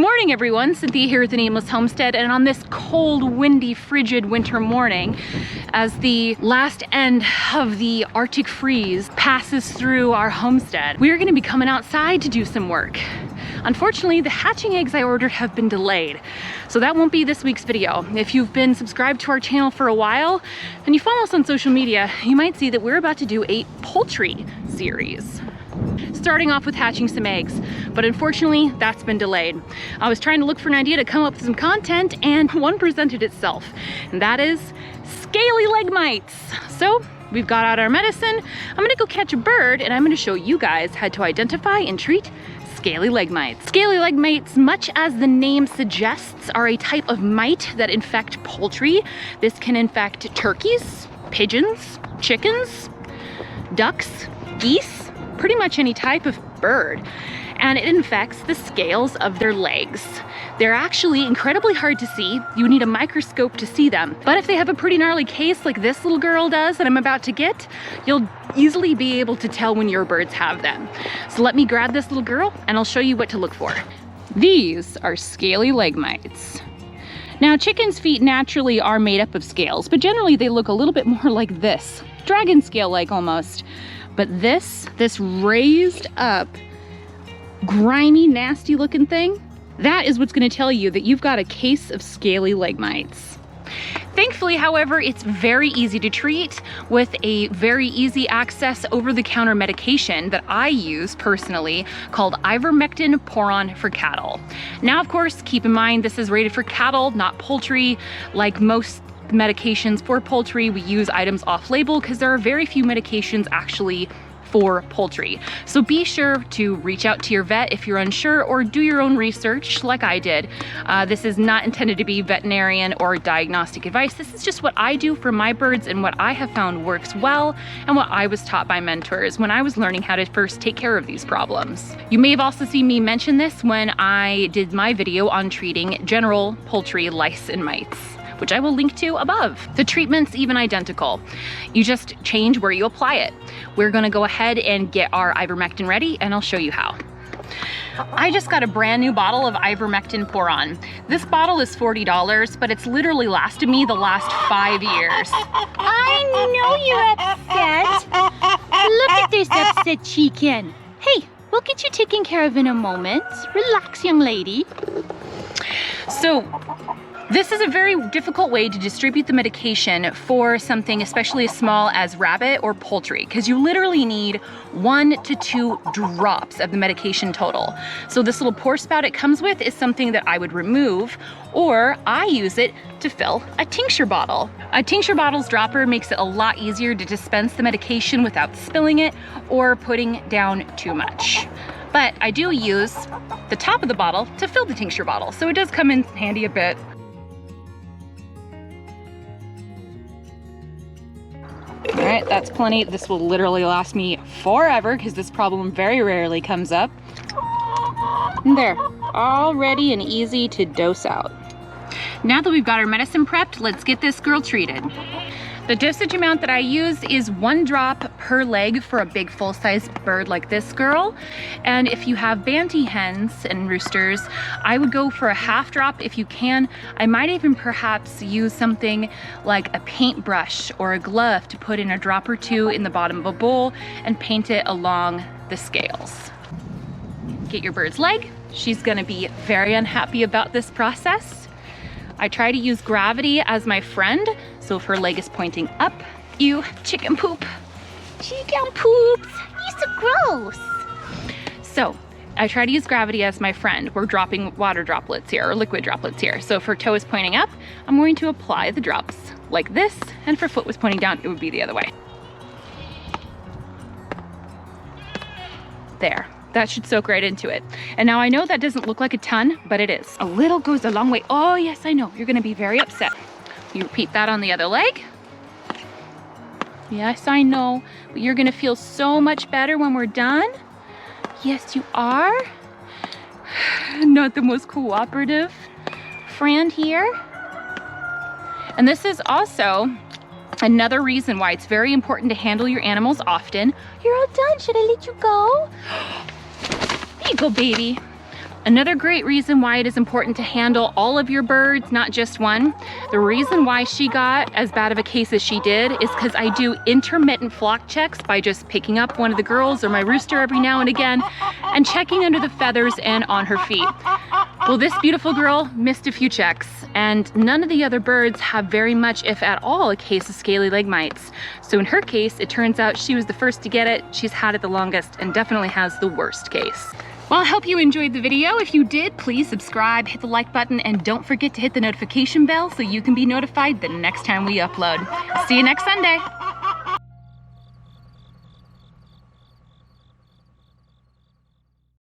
morning, everyone. Cynthia here at the Nameless Homestead, and on this cold, windy, frigid winter morning, as the last end of the Arctic freeze passes through our homestead, we're going to be coming outside to do some work. Unfortunately, the hatching eggs I ordered have been delayed, so that won't be this week's video. If you've been subscribed to our channel for a while and you follow us on social media, you might see that we're about to do a poultry series. Starting off with hatching some eggs, but unfortunately that's been delayed. I was trying to look for an idea to come up with some content, and one presented itself, and that is scaly leg mites. So we've got out our medicine. I'm gonna go catch a bird, and I'm gonna show you guys how to identify and treat scaly leg mites. Scaly leg mites, much as the name suggests, are a type of mite that infect poultry. This can infect turkeys, pigeons, chickens, ducks, geese, pretty much any type of bird, and it infects the scales of their legs. They're actually incredibly hard to see. You need a microscope to see them, but if they have a pretty gnarly case like this little girl does that I'm about to get, you'll easily be able to tell when your birds have them. So let me grab this little girl and I'll show you what to look for. These are scaly leg mites. Now, chickens' feet naturally are made up of scales, but generally they look a little bit more like this, dragon scale-like almost. But this raised up, grimy, nasty looking thing, that is what's gonna tell you that you've got a case of scaly leg mites. Thankfully, however, it's very easy to treat with a very easy access over-the-counter medication that I use personally called Ivermectin Pour-On for cattle. Now, of course, keep in mind this is rated for cattle, not poultry. Like most medications for poultry, we use items off-label because there are very few medications actually for poultry. So be sure to reach out to your vet if you're unsure, or do your own research like I did. This is not intended to be veterinarian or diagnostic advice. This is just what I do for my birds and what I have found works well, and what I was taught by mentors when I was learning how to first take care of these problems. You may have also seen me mention this when I did my video on treating general poultry lice and mites, which I will link to above. The treatment's even identical. You just change where you apply it. We're gonna go ahead and get our ivermectin ready, and I'll show you how. I just got a brand new bottle of Ivermectin Pour-On. This bottle is $40, but it's literally lasted me the last 5 years. I know you're upset. Look at this upset chicken. Hey, we'll get you taken care of in a moment. Relax, young lady. So, this is a very difficult way to distribute the medication for something especially as small as rabbit or poultry, because you literally need 1 to 2 drops of the medication total. So this little pour spout it comes with is something that I would remove, or I use it to fill a tincture bottle. A tincture bottle's dropper makes it a lot easier to dispense the medication without spilling it or putting down too much. But I do use the top of the bottle to fill the tincture bottle, so it does come in handy a bit. All right, that's plenty. This will literally last me forever because this problem very rarely comes up. And there, all ready and easy to dose out. Now that we've got our medicine prepped, let's get this girl treated. The dosage amount that I use is 1 drop per leg for a big full-size bird like this girl. And if you have banty hens and roosters, I would go for a 1/2 drop if you can. I might even perhaps use something like a paintbrush or a glove to put in a drop or 2 in the bottom of a bowl and paint it along the scales. Get your bird's leg. She's gonna be very unhappy about this process. I try to use gravity as my friend, so if her leg is pointing up, ew, chicken poop. Chicken poops. You're so gross. So I try to use gravity as my friend. We're dropping water droplets here, or liquid droplets here. So if her toe is pointing up, I'm going to apply the drops like this, and if her foot was pointing down, it would be the other way. There. That should soak right into it. And now I know that doesn't look like a ton, but it is. A little goes a long way. Oh yes, I know. You're gonna be very upset. You repeat that on the other leg. Yes, I know. But you're gonna feel so much better when we're done. Yes, you are. Not the most cooperative friend here. And this is also another reason why it's very important to handle your animals often. You're all done. Should I let you go? There you go, baby. Another great reason why it is important to handle all of your birds, not just one. The reason why she got as bad of a case as she did is because I do intermittent flock checks by just picking up one of the girls or my rooster every now and again and checking under the feathers and on her feet. Well, this beautiful girl missed a few checks, and none of the other birds have very much, if at all, a case of scaly leg mites. So in her case, it turns out she was the first to get it, she's had it the longest, and definitely has the worst case. Well, I hope you enjoyed the video. If you did, please subscribe, hit the like button, and don't forget to hit the notification bell so you can be notified the next time we upload. See you next Sunday.